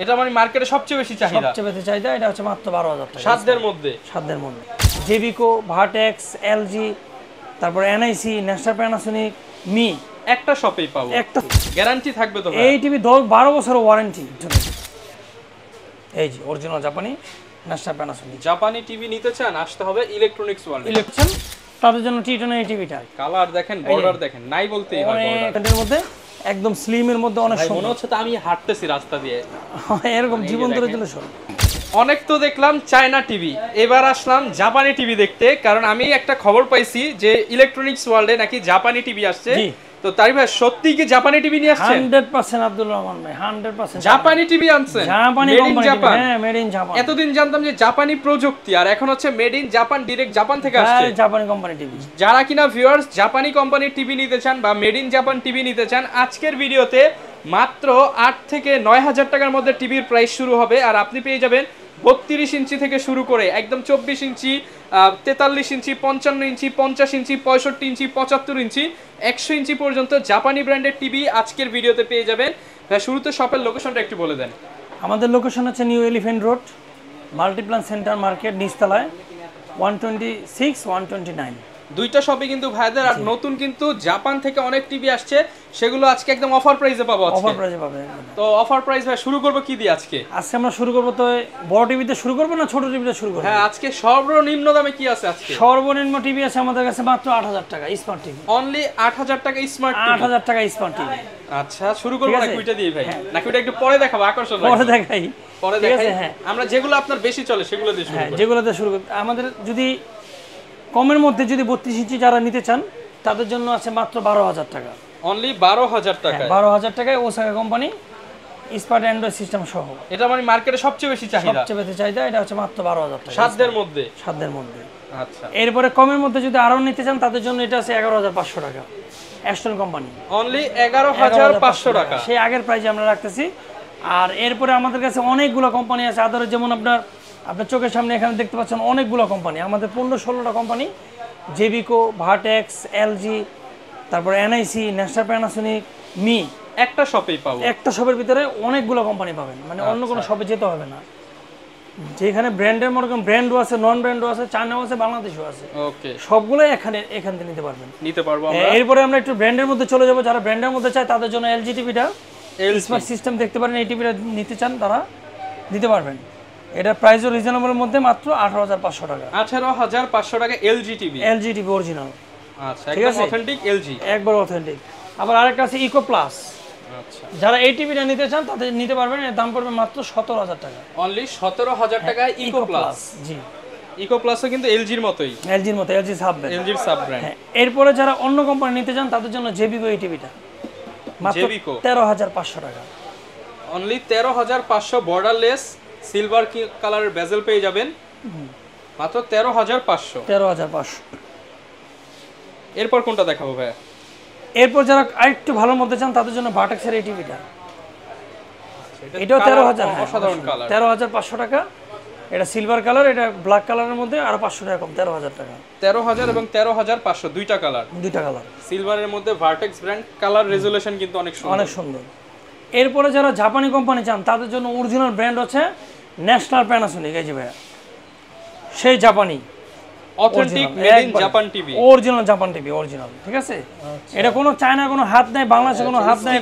এটা মানে মার্কেটে সবচেয়ে বেশি চাহিদা। সবচেয়ে বেশি চাহিদা। এটা হচ্ছে মাত্র 12,000 টাকা। সাধ্যের মধ্যে। সাধ্যের মধ্যে। জেবিকো, ভার্টেক্স, এলজি, তারপর এনআইসি, ন্যাশনাল প্যানাসোনিক, মি একটা শপেই পাবো। একটা গ্যারান্টি থাকবে তো ভাই? এই টিভি 12 বছরের ওয়ারেন্টি। এই যে অরিজিনাল জাপানি ন্যাশনাল প্যানাসোনিক। জাপানি টিভি নিতে চান আসতে হবে ইলেকট্রনিক্স ওয়ার্ল্ড। ইলেকট্রন তাদের জন্য টি10 এই টিভিটা। কালার দেখেন, বর্ডার দেখেন, নাই বলতেই হয় বর্ডার। এর মধ্যে একদম স্লিমের মধ্যে অনেক সুন্দর। মনে হচ্ছে তো আমি হাঁটতেছি রাস্তা দিয়ে। এরকম জীবন্তর জন্য সব। অনেক তো দেখলাম চায়না টিভি, এবার আসলাম জাপানি টিভি দেখতে। কারণ আমি একটা খবর পাইছি যে ইলেকট্রনিক্স ওয়ার্ল্ডে নাকি জাপানি টিভি আসছে। তো তাই ভাই সত্যি কি জাপানি টিভি নিয়ে আসছেন? 100% আব্দুল রহমান ভাই, 100% জাপানি টিভি আনছেন। জাপানি কোম্পানি। হ্যাঁ, মেড ইন জাপান। এতদিন জানতাম যে জাপানি প্রযুক্তি, আর এখন হচ্ছে made in Japan, direct Japan থেকে আসছে। জাপানি কোম্পানি টিভি। যারা কিনা ভিউয়ার্স জাপানি কোম্পানির টিভি নিতে চান বা মেড ইন জাপান টিভি নিতে চান, আজকের ভিডিওতে মাত্র 8 থেকে 9,000 টাকার মধ্যে টিভির প্রাইস শুরু হবে। আর আপনি পেয়ে যাবেন 32 ইঞ্চি থেকে শুরু করে একদম 24 ইঞ্চি, 43 ইঞ্চি, 55 ইঞ্চি, 50 ইঞ্চি, 65 ইঞ্চি, 75 ইঞ্চি, 100 ইঞ্চি পর্যন্ত জাপানি ব্র্যান্ডের টিভি আজকের ভিডিওতে পেয়ে যাবেন। শুরুতে শপের লোকেশনটা একটু বলে দেন। আমাদের লোকেশন হচ্ছে new elephant road, Multiplan centre market, নিচতলায় 126, 129। দুইটা শপে কিন্তু ভাইদের। আর নতুন কিন্তু জাপান থেকে অনেক টিভি আসছে, সেগুলো আজকে একদম অফার প্রাইসে পাবো। অফার প্রাইসে পাবে। তো অফার প্রাইস ভাই শুরু করব কি দিয়ে আজকে? আজকে আমরা শুরু করব তো বড় টিভিতে শুরু করব না ছোট টিভিতে শুরু করব? হ্যাঁ, আজকে সর্বনিম্ন দামে কি আছে আজকে? সর্বনিম্ন টিভি আছে আমাদের কাছে মাত্র 8,000 টাকা স্মার্ট টিভি। অনলি 8,000 টাকা স্মার্ট টিভি। 8,000 টাকা স্মার্ট টিভি। আচ্ছা, শুরু করব না কুইটা দিয়ে ভাই? নাকি ওটা একটু পরে দেখাবো? আকর্ষণ পরে দেখাই। পরে দেখাই। হ্যাঁ, আমরা যেগুলো আপনার বেশি চলে সেগুলো দিয়ে শুরু করি। হ্যাঁ, যেগুলোতে শুরু করি। আমাদের যদি কমের মধ্যে যদি 32 ইঞ্চি যারা নিতে চান তাদের জন্য আছে মাত্র 12,000 টাকা। অনলি 12,000 টাকা। 12,000 টাকায় Osaka company smart Android system সহ। এটা মানে মার্কেটে সবচেয়ে বেশি চাহিদা। সবচেয়ে বেশি চাহিদা। এটা হচ্ছে মাত্র 12,000 টাকা। সাধ্যের মধ্যে। সাধ্যের মধ্যে। আচ্ছা, এরপরে কমের মধ্যে যদি আরো নিতে চান তাদের জন্য এটা আছে 11,500 টাকা। Aston company. অনলি 11,500 টাকা। সেই আগের প্রাইসে আমরা রাখতেছি। আর এরপরে আমাদের কাছে অনেকগুলো কোম্পানি আছে আদার, যেমন আপনার চোখের সামনে এখানে দেখতে পাচ্ছেন অনেকগুলো কোম্পানি। আমাদের 15-16টা কোম্পানি। জেবিকো, ভার্টেক্স, এলজি, তারপর এনআইসি, ন্যাশনাল প্যানাসোনিক, মি একটা শপেই পাবো। একটা শপের ভিতরে অনেকগুলো কোম্পানি পাবেন, মানে অন্য কোনো শপে যেতে হবে না। যেখানে ব্র্যান্ডের মনে করেন ব্র্যান্ডও আছে, নন ব্র্যান্ডও আছে, চায়নাও আছে, বাংলাদেশও আছে। ওকে, সবগুলোই এখান থেকে নিতে পারবেন। নিতে পারবো আমরা। এরপরে আমরা একটু ব্র্যান্ডের মধ্যে চলে যাব। যারা ব্র্যান্ডের মধ্যে চায় তাদের জন্য এলজি টিভিটা, স্মার্ট সিস্টেম দেখতে পারেন। এই টিভিটা নিতে চান তারা নিতে পারবেন। এটা প্রাইসও রিজনেবলের মধ্যে মাত্র 18,500 টাকা। 18,500 টাকা LG TV. LG TV original. আচ্ছা, একদম অথেন্টিক এলজি। একবার অথেন্টিক। আবার আরেকটা আছে ইকো প্লাস। আচ্ছা, যারা এই টিভিটা নিতে চান তাদের নিতে পারবেন। এর দাম পড়বে মাত্র 17,000 টাকা। অনলি 17,000 টাকায় ইকো প্লাস। জি, ইকো প্লাসও কিন্তু এলজির মতোই। এলজির মতো, এলজি সাব ব্র্যান্ড। এলজির সাব ব্র্যান্ড। এরপরে যারা অন্য কোম্পানি নিতে চান তাদের জন্য জেবিকো এই টিভিটা মাত্র 13,500 টাকা। অনলি 13,500 বর্ডারলেস সিলভার কালারের বেজেল পেয়ে যাবেন মাত্র 13,500। 13,500। এরপর কোনটা দেখাবো ভাই? এরপর যারা আরেকটু ভালো মধ্যে চান তাদের জন্য ভার্টেক্সের এই টিভিটা। এটাও 13,000। অসাধারণ কালার। 13,500 টাকা। এটা সিলভার কালার, এটা ব্ল্যাক কালারের মধ্যে আরো 500 টাকা কম। 13,000 টাকা। 13,000 এবং 13,500 দুইটা কালার। দুইটা কালার। সিলভারের মধ্যে ভার্টেক্স ব্র্যান্ড, কালার রেজোলিউশন কিন্তু অনেক সুন্দর। অনেক সুন্দর। এরপরে যারা জাপানি কোম্পানি চান তাদের জন্য অরিজিনাল ব্র্যান্ড হচ্ছে ন্যাশনাল প্যানাসোনিক। এই যে ভাইয়া, সেই জাপানি authentic made in Japan TV. Original Japan TV, original. ঠিক আছে? এটা কোনো চায়না কোনো হাত নাই, বাংলাদেশে কোনো হাত নাই,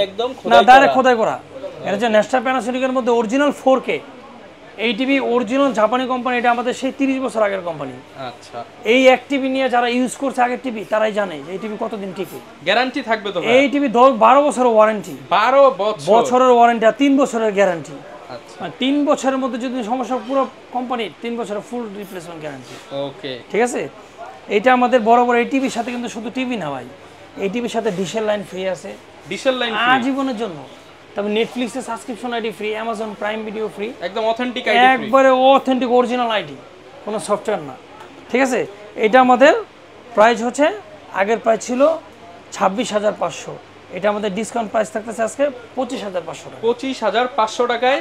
একদম না ডাইরেক্ট খোদাই করা। এটা হচ্ছে ন্যাশনাল প্যানাসোনিকের মধ্যে অরিজিনাল 4K এই টিভি, অরিজিনাল জাপানি কোম্পানি। এটা আমাদের সেই 30 বছর আগের কোম্পানি। আচ্ছা, এই এক টিভি নিয়ে যারা ইউজ করছে আগের টিভি তারাই জানে যে এই টিভি কতদিন টিকে। গ্যারান্টি থাকবে তো? এই টিভি 12 বছরের ওয়ারেন্টি। 12 বছরের ওয়ারেন্টি আর 3 বছরের গ্যারান্টি। আচ্ছা, 3 বছরের মধ্যে যদি সমস্যা, পুরো কোম্পানি 3 বছরের ফুল রিপ্লেসমেন্ট গ্যারান্টি। ওকে, ঠিক আছে? এটা আমাদের বড় বড় এই টিভির সাথে কিন্তু শুধু টিভি না ভাই, এই টিভির সাথে ডিশের লাইন ফ্রি আছে। ডিশের লাইন আজীবনের জন্য। তবে নেটফ্লিক্সের subscription ID free, Amazon Prime video free. একদম অথেন্টিক আইডি, একবারে অথেন্টিক অরিজিনাল আইডি, কোনো সফটওয়্যার না। ঠিক আছে? এটা আমাদের প্রাইস হচ্ছে, আগের প্রাইস ছিল 26,500। এটা আমাদের ডিসকাউন্ট প্রাইস থাকতেছে আজকে 25,500 টাকা। 25,500 টাকায়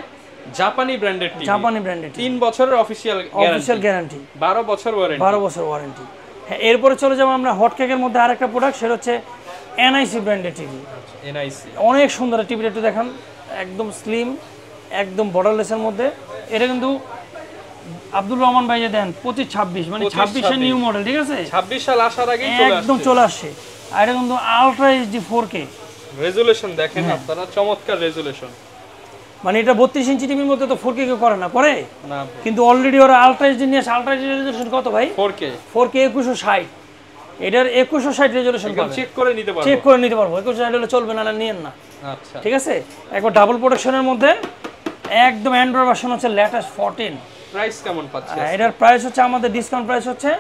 জাপানি ব্র্যান্ডেড টিভি। জাপানি ব্র্যান্ডেড 3 বছরের অফিশিয়াল গ্যারান্টি, 12 বছর ওয়ারেন্টি। 12 বছর ওয়ারেন্টি। হ্যাঁ, এরপরে চলে যাবো আমরা হটকেকের মধ্যে আরেকটা প্রোডাক্ট, সেটা হচ্ছে এনআইসি ব্র্যান্ডেড টিভি। এনআইসি অনেক সুন্দর টিভিটা, একটু দেখান। একদম স্লিম, একদম বর্ডারলেসের মধ্যে। এটা কিন্তু আব্দুর রহমান ভাই যে দেন 25-26 মানে 26 এর নিউ মডেল, ঠিক আছে? 26 সাল আসার আগেই একদম চলে আসছে। আর এটা কিন্তু আলট্রা এইচডি 4K রেজোলিউশন দেখেন আপনারা, চমৎকার রেজোলিউশন। মানে এটা 32 ইঞ্চি টিভির মধ্যে তো 4K কেউ করে না, করে না কিন্তু অলরেডি ওরা আলট্রা এইচডি নিয়ে আসে। আলট্রা এইচডি রেজোলিউশন কত ভাই? 4K 2160। এটার 2160 রেজোলিউশন পাবেন, চেক করে নিতে পারবো, চেক করে নিতে পারবো। 2160 হলে চলবে না, নিয়েন না। আচ্ছা ঠিক আছে, একবার ডাবল প্রোটেকশনের মধ্যে একদম অ্যান্ড্রয়েড ভার্সন হচ্ছে লেটেস্ট 14। প্রাইস কেমন পাচ্ছেন? এটার প্রাইস হচ্ছে আমাদের ডিসকাউন্ট প্রাইস হচ্ছে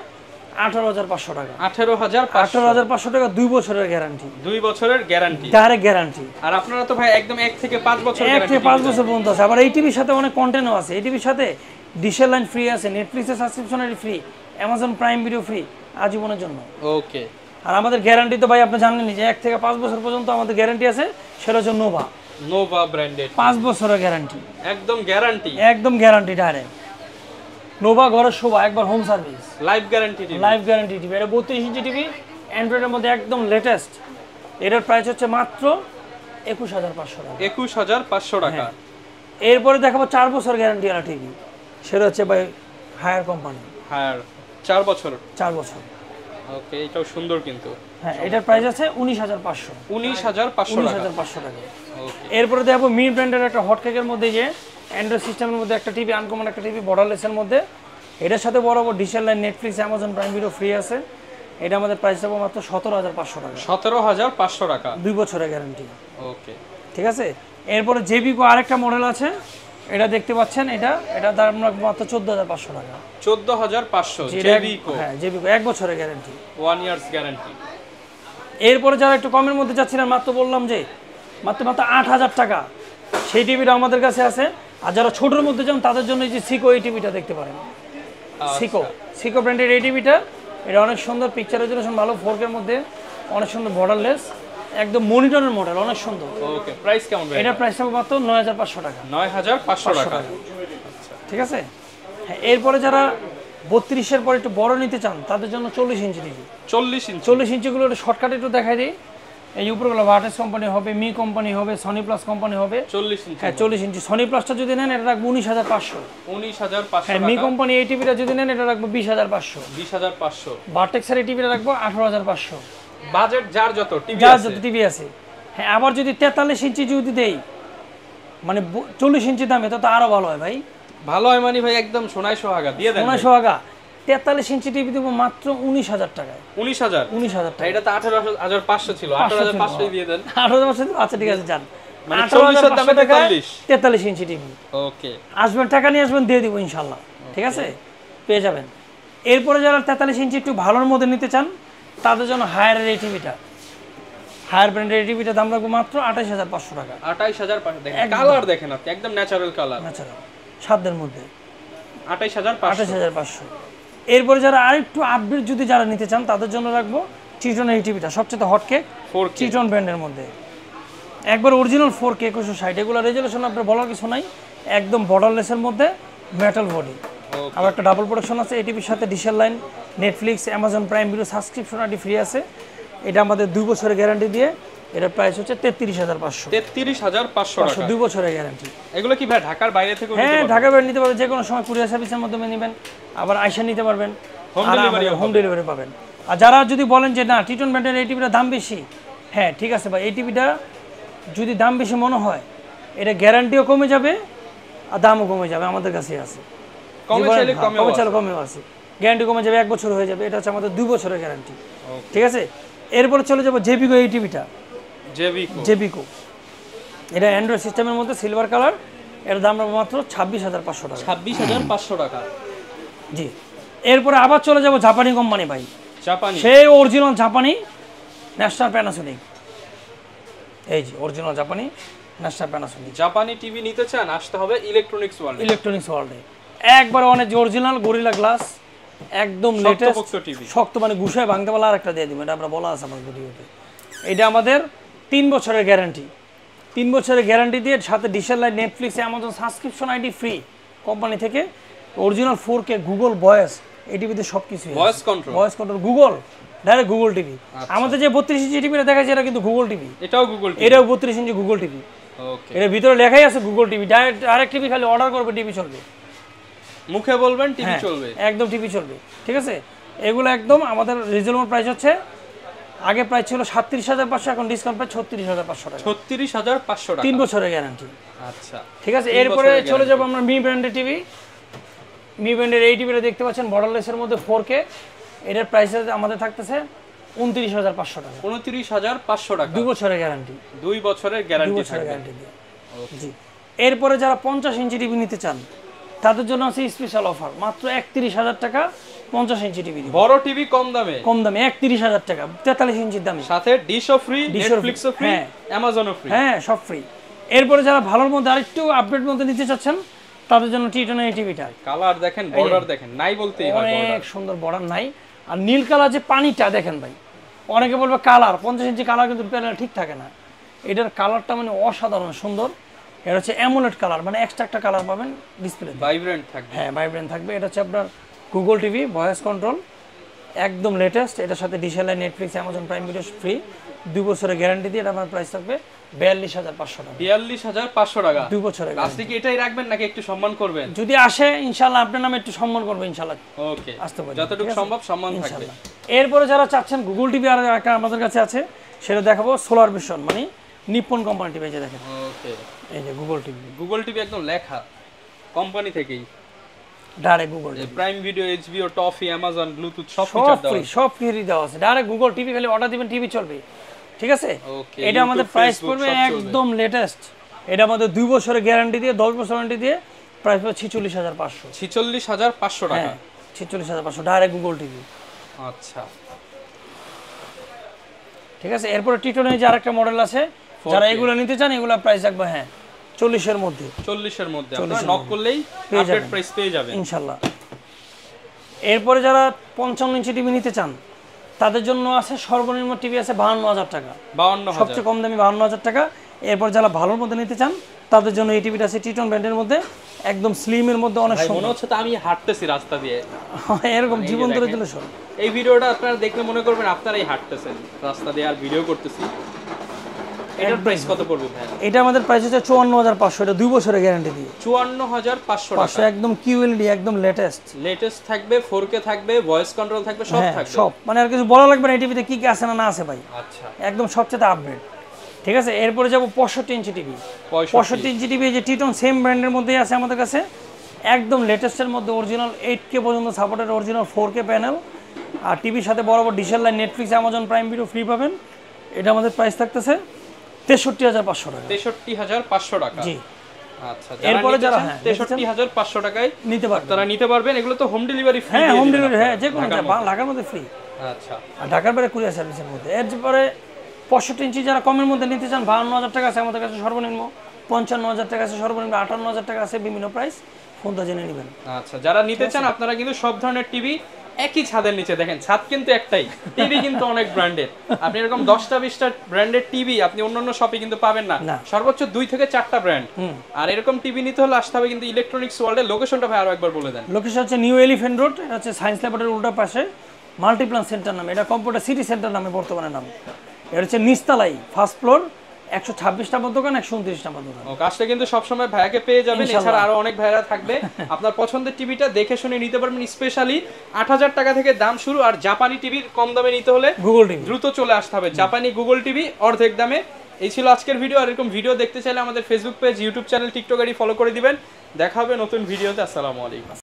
18,500 টাকা। 18,500 টাকা, 2 বছরের গ্যারান্টি। 2 বছরের গ্যারান্টি, ডাইরেক্ট গ্যারান্টি। আর আপনারা তো ভাই একদম 1 থেকে 5 বছর 1 থেকে 5 বছর পর্যন্ত আছে। আবার এই টিভির সাথে অনেক কন্টেন্টও আছে। এই টিভির সাথে ডিশের লাইন ফ্রি আছে, নেটফ্লিক্সের সাবস্ক্রিপশনারি free, Amazon Prime video free আজীবনের জন্য। ওকে। আর আমাদের গ্যারান্টি তো ভাই আপনি জানেনই যে 1 থেকে 5 বছর পর্যন্ত আমাদের গ্যারান্টি আছে। সেটা হচ্ছে নোভা ব্র্যান্ডেড 5 বছরের গ্যারান্টি, একদম গ্যারান্টি, একদম গ্যারান্টি ডাইরেক্ট। নোভা ঘরের শোভা, একবার home service, live guarantee TV, live guarantee TV. এটা 32 ইঞ্চি টিভি, অ্যান্ড্রয়েডের মধ্যে একদম লেটেস্ট। এটার প্রাইস হচ্ছে মাত্র 21,500 টাকা। 21,500 টাকা। এরপরে দেখাবো 4 বছর গ্যারান্টি ওয়ালা টিভি। সেটা হচ্ছে ভাই হায়ার কোম্পানি, হায়ার 4 বছর। 4 বছর। ওকে, এটাও সুন্দর কিন্তু। হ্যাঁ, এটার প্রাইস আছে 19,500। 19,500 টাকা। ওকে। এরপরে দেখাবো মি ব্র্যান্ডের একটা হটকেকের মধ্যে যে অ্যান্ড্রয়েড সিস্টেমের মধ্যে একটা টিভি, আনকমন একটা টিভি, বর্ডারলেসের মধ্যে। এটার সাথে বরাবর ডিশের line, Netflix, Amazon Prime video free আছে। এটা আমাদের প্রাইস দেবো মাত্র 17,500 টাকা। 17,500 টাকা, 2 বছরের গ্যারান্টি। ওকে, ঠিক আছে। এরপরে জেবিকো আরেকটা মডেল আছে, এটা দেখতে পাচ্ছেন। এটা দাম মাত্র 14,500 টাকা। 14,500 জেবিকো। হ্যাঁ, জেবিকো 1 বছরের গ্যারান্টি, 1 ইয়ার্স গ্যারান্টি। এরপরে যারা একটু কমের মধ্যে যাচ্ছিলেন, মাত্র বললাম যে মাত্র 8,000 টাকা, সেই টিভিটা আমাদের কাছে আছে। আর যারা ছোটোর মধ্যে যান তাদের জন্য এই যে সিকো এই টিভিটা দেখতে পারেন। সিকো ব্র্যান্ডের এই টিভিটা, এটা অনেক সুন্দর, পিকচার রেজোলিউশন ভালো, 4K এর মধ্যে, অনেক সুন্দর, বর্ডারলেস, একদম মনিটরের মডেল, অনেক সুন্দর। ওকে, প্রাইস কেমন? এটার প্রাইস হবে মাত্র 9,500 টাকা। 9,500 টাকা, ঠিক আছে। হ্যাঁ, এরপরে যারা 32-এর পর একটু বড় নিতে চান তাদের জন্য 40 ইঞ্চি টিভি। 40 ইঞ্চিগুলো একটু শর্টকাটে একটু দেখাই দিই। এই উপরগুলো ভার্টেক্স কোম্পানি হবে, মি কোম্পানি হবে, সনি প্লাস কোম্পানি হবে। 40 ইঞ্চি। হ্যাঁ, 40 ইঞ্চি। সনি প্লাসটা যদি নেন এটা রাখবো 19,500। 19,500 হ্যাঁ, মি কোম্পানি এই টিভিটা যদি নেন এটা রাখবো 20,500। 20,500। ভার্টেক্সের এই টিভিটা রাখবো 18,500। বাজেট যার যত টিভি আছে। হ্যাঁ, আবার যদি 43 ইঞ্চি যদি দেই, মানে 40 ইঞ্চি দামে, তো আরো ভালো হয় ভাই। ভালো হয় মানে ভাই একদম সোনায় সোহাগা দিয়ে দেন। সোনায় সোহাগা 43 ইঞ্চি টিভি দেবো মাত্র 19,000 টাকায়। 19,000 টাকা। এটা তো 18,500 ছিল, 18,500 দিয়ে দেন। 18,500, আচ্ছা ঠিক আছে, যান। মানে 40 এর দামে 43 ইঞ্চি টিভি। ওকে, আসবেন, টাকা নিয়ে আসবেন, দিয়ে দিব ইনশাল্লাহ। ঠিক আছে, পেয়ে যাবেন। এরপরে যারা 43 ইঞ্চি একটু ভালোর মধ্যে নিতে চান তাদের জন্য হায়ারের এই টিভিটা, হায়ার ব্র্যান্ডের এই টিভিটার দাম রাখবো মাত্র 28,500 টাকা। 28,500। দেখেন কালার, দেখেন আপনি, একদম ন্যাচারাল কালার, ন্যাচারাল, সাধ্যের মধ্যে। 28,500। এরপরে যারা আরেকটু আপডেট যদি যারা নিতে চান তাদের জন্য রাখবো টিটনের এই টিভিটা, সবচেয়ে হটকেক, 4K টিটন ব্র্যান্ডের মধ্যে, একবার অরিজিনাল 4K 2160। এগুলো রেজুলেশন আপনার বলার কিছু নাই, একদম বর্ডারলেসের মধ্যে, মেটাল বডি। আবার একটা ডাবল প্রোডাকশন আছে। এই টিভির সাথে ডিশের line, Netflix, Amazon Prime video subscription আদি ফ্রি আছে। এটা আমাদের 2 বছরের গ্যারান্টি দিয়ে, এটার প্রাইস হচ্ছে 33,500। 33,500 টাকা, 2 বছরের গ্যারান্টি। এগুলো কি ভাই ঢাকার বাইরে থেকে? হ্যাঁ, ঢাকার বাইরে নিতে পারবেন, যে কোনো সময় কুরিয়ার সার্ভিসের মাধ্যমে নেবেন, আবার আইসা নিতে পারবেন, হোম ডেলিভারি পাবেন। আর যারা যদি বলেন যে না টিটন ব্র্যান্ডের এই টিভিটার দাম বেশি, হ্যাঁ ঠিক আছে ভাই, এই টিভিটা যদি দাম বেশি মনে হয়, এটা গ্যারান্টিও কমে যাবে আর দামও কমে যাবে, আমাদের কাছে আছে। কমেও আছে, গ্যারান্টি কমে যাবে, 1 বছর হয়ে যাবে। এটা হচ্ছে আমাদের 2 বছরের গ্যারান্টি। ঠিক আছে। এরপরে চলে যাবো জেবিকো এই টিভিটা। জেবিকো এটা অ্যান্ড্রয়েড সিস্টেমের মধ্যে, সিলভার কালার। এর দাম মাত্র 26,500 টাকা। 26,500 টাকা, জি। এরপরে আবার চলে যাবো জাপানি কোম্পানি ভাই, জাপানি, সেই অরিজিনাল জাপানি ন্যাশনাল প্যানাসোনিক। এই যে অরিজিনাল জাপানি ন্যাশনাল প্যানাসোনিক। জাপানি টিভি নিতে চান আসতে হবে ইলেকট্রনিক্স ওয়ার্ল্ডে। একবার অনেক অরিজিনাল গরিলা গ্লাস, একদম লেটেস্ট শক্ত, মানে গুছায় ভাঙতে পারলে আর একটা দিয়ে দিব, এটা আমরা বলা আছে আমার ভিডিওতে। এটা আমাদের 3 বছরের গ্যারান্টি। 3 বছরের গ্যারান্টি দিয়ে সাথে ডিশের line, Netflix, Amazon subscription ID free company থেকে। অরিজিনাল 4K গুগল ভয়েস, এই টিভিতে সব কিছু, voice control, Google direct Google TV. আমাদের যে 32 ইঞ্চি টিভিটা দেখাচ্ছে এটা কিন্তু গুগল টিভি, এটাও 32 ইঞ্চি গুগল টিভি। ওকে, এর ভিতরে লেখাই আছে গুগল টিভি, ডাইরেক্ট টিভি, খালি অর্ডার করবে টিভি চলবে, মুখে বলবেন টিভি হ্যাঁ, চলবে, একদম টিভি চলবে। ঠিক আছে, এগুলো একদম আমাদের রিজনেবল প্রাইস হচ্ছে, আগে প্রাইস ছিল 37,500, এখন ডিসকাউন্ট প্রাইস 36,500 টাকা, 36,500 টাকা, 3 বছরের গ্যারান্টি। আচ্ছা ঠিক আছে, এরপরে চলে যাব আমরা মি ব্র্যান্ডের টিভি। মি ব্র্যান্ডের এই টিভিটা দেখতে পাচ্ছেন বর্ডারলেসের মধ্যে 4K, এটার প্রাইস আমাদের থাকতেছে 29,500 টাকা, 29,500 টাকা, 2 বছরের গ্যারান্টি, 2 বছরের গ্যারান্টি থাকবে। জি, এরপরে যারা 50 ইঞ্চি টিভি নিতে চান তাদের জন্য আছে স্পেশাল অফার, মাত্র 31,000 টাকা 50 ইঞ্চি টিভি, বড় টিভি কম দামে, 31,000 টাকা 43 ইঞ্চির দামে, সাথে ডিশও ফ্রি, নেটফ্লিক্সও ফ্রি, হ্যাঁ, অ্যামাজনও ফ্রি, হ্যাঁ, সব ফ্রি। এরপরে যারা ভালোর মধ্যে আরেকটু আপডেট মধ্যে নিতে চাচ্ছেন তাদের জন্য টিটনের এই টিভিটা, কালার দেখেন, বর্ডার দেখেন, নাই বলতেই হয়, অনেক সুন্দর বর্ডার নাই, আর নীল কালার যে পানিটা দেখেন ভাই, অনেকে বলবে কালার 50 ইঞ্চি কালার কিন্তু প্যানেল ঠিক থাকে না, এটার কালারটা মানে অসাধারণ সুন্দর। এটা হচ্ছে অ্যামোলেড কালার, মানে এক্সট্রা একটা কালার পাবেন ডিসপ্লে, ভাইব্রেন্ট থাকবে, হ্যাঁ ভাইব্রেন্ট থাকবে। এটা হচ্ছে আপনার গুগল টিভি, ভয়েস কন্ট্রোল, একদম লেটেস্ট। এটার সাথে ডিশেলাই, Netflix, Amazon Prime video free, 2 বছরের গ্যারান্টি দিয়ে। এটা আমার প্রাইস থাকবে 42,500 টাকা, 42,500 টাকা, 2 বছরের। লাস্টে কি এটাই রাখবেন নাকি একটু সম্মান করবেন? যদি আসে ইনশাআল্লাহ আপনার নামে একটু সম্মান করবো ইনশাআল্লাহ, ওকে, আসতে পারি, যতটুকু সম্ভব সম্মান থাকবে। এরপরে যারা চাচ্ছেন গুগল টিভি, আর একটা আমাদের কাছে আছে, সেটা দেখাবো সোলার ভিশন, মানে নিপ্পন কোম্পানি টিভি, যে দেখেন ওকে, এই যে গুগল টিভি, গুগল টিভি একদম লেখা কোম্পানি থেকেই, direct Google TV, prime video, HBO, toffee, Amazon, Bluetooth সব সব ফিচার ফ্রি, দেওয়া, সব ফ্রি দেওয়া আছে। ডাইরেক্ট গুগল টিভি, খালি অর্ডার দিবেন টিভি চলবে। ঠিক আছে, ওকে, এটা আমাদের প্রাইস পড়বে একদম লেটেস্ট, এটা আমাদের 2 বছরের গ্যারান্টি দিয়ে, 10 বছর ওয়ারেন্টি দিয়ে, প্রাইস পড়বে 46,500, 46,500 টাকা, হ্যাঁ 46,500, ডাইরেক্ট গুগল টিভি। আচ্ছা, ঠিক আছে, এরপরে টিটনের যে আরেকটা মডেল আছে, যারা এগুলো নিতে চান এগুলো প্রাইস রাখবে হ্যাঁ 40-এর মধ্যে, 40-এর মধ্যে আপনারা নক করলেই আপডেট প্রাইস পেয়ে যাবেন ইনশাআল্লাহ। এরপরে যারা 55 ইঞ্চি টিভি নিতে চান তাদের জন্য আছে সর্বনিম্ন টিভি আছে 52,000 টাকা, 52,000, সবচেয়ে কম দামি 52,000 টাকা। এরপর যারা ভালোর মধ্যে নিতে চান তাদের জন্য এই টিভিটা আছে টিটন ব্র্যান্ডের মধ্যে, একদম স্লিমের মধ্যে, অনেক ভাই মনে সুন্দর, হচ্ছে তো আমি হাঁটতেছি রাস্তা দিয়ে, এরকম জীবন ধরে দিলে সব। এই ভিডিওটা আপনারা দেখলে মনে করবেন আপনারাই হাঁটতেছেন রাস্তা দিয়ে আর ভিডিও করতেছি। এটার প্রাইস কত পড়বে ভাই? এটা আমাদের প্রাইস হচ্ছে 54,500, এটা 2 বছরের গ্যারান্টি দিয়ে, 54,500 টাকা, একদম কিউএলডি, একদম লেটেস্ট থাকবে, 4K থাকবে, ভয়েস কন্ট্রোল থাকবে, সব থাকবে, সব, মানে আর কিছু বলা লাগবে না এই টিভিতে কি কি আছে না আছে ভাই, আচ্ছা একদম সবচেয়ে আপডেট। ঠিক আছে, এরপরে যাব 65 ইঞ্চি টিভি, 65 ইঞ্চি টিভি যে টিটন সেম ব্র্যান্ডের মধ্যেই আছে আমাদের কাছে, একদম লেটেস্টের মধ্যে, অরিজিনাল 8K পর্যন্ত সাপোর্টেড, অরিজিনাল 4K প্যানেল, আর টিভির সাথে বরাবর ডিশের line, Netflix, Amazon Prime video free পাবেন। এটা আমাদের প্রাইস থাকতেছে 63,500 টাকা, 63,500 টাকা, জি। আচ্ছা, এরপরে যারা 63,500 টাকায় নিতে পারবেন, তারা নিতে পারবেন। এগুলো তো হোম ডেলিভারি ফ্রি, হ্যাঁ হোম ডেলিভারি, হ্যাঁ যে কোনো ঢাকার মধ্যে ফ্রি, আচ্ছা, আর ঢাকার বাইরে কুরিয়ার সার্ভিসের মধ্যে। এরপরে 65 ইঞ্চি যারা কমের মধ্যে নিতে চান 52,000 টাকা আছে আমাদের কাছে সর্বনিম্ন, 55,000 টাকা আছে সর্বনিম্ন, 58,000 টাকা আছে, বিভিন্ন প্রাইস, ফোনটা জেনে নেবেন। আচ্ছা, যারা নিতে চান আপনারা কিন্তু সব ধরনের টিভি একই ছাদের নিচে, দেখেন ছাদ কিন্তু একটাই, টিভি কিন্তু অনেক ব্র্যান্ডেড, আপনি এরকম 10টা-20টা ব্র্যান্ডেড টিভি আপনি অন্যান্য শপে কিন্তু পাবেন না, সর্বোচ্চ 2 থেকে 4টা ব্র্যান্ড। আর এরকম টিভি নিতে হলে আসতে হবে কিন্তু ইলেকট্রনিক্স ওয়ার্ল্ডের। লোকেশনটা ভাই আরো একবার বলে দেন। লোকেশন হচ্ছে নিউ এলিফ্যান্ট রোড, এটা হচ্ছে সায়েন্স ল্যাবরেটরির উল্টা পাশে, মাল্টিপ্লান সেন্টার নামে, এটা কম্পিউটার সিটি সেন্টার নামে বর্তমানে নাম। এটা হচ্ছে নিচতলাই, ফার্স্ট ফ্লোর, 126 নম্বর দোকান, 129 নম্বর দোকান। ও কাজটা কিন্তু সবসময় ভাইয়াকে পেয়ে যাবেন, এছাড়া আরো অনেক ভাইয়ারা থাকবে। আপনার পছন্দের টিভিটা দেখে শুনে নিতে পারবেন। স্পেশালি 8,000 টাকা থেকে দাম শুরু, আর জাপানি টিভির কম দামে নিতে হলে গুগল টিভি দ্রুত চলে আসতে হবে, জাপানি গুগল টিভি অর্ধেক দামে। এই ছিল আজকের ভিডিও। আর এরকম ভিডিও দেখতে চাইলে আমাদের Facebook page, YouTube channel, TikTok ID follow করে দিবেন। দেখা হবে নতুন ভিডিওতে। আসসালামু আলাইকুম।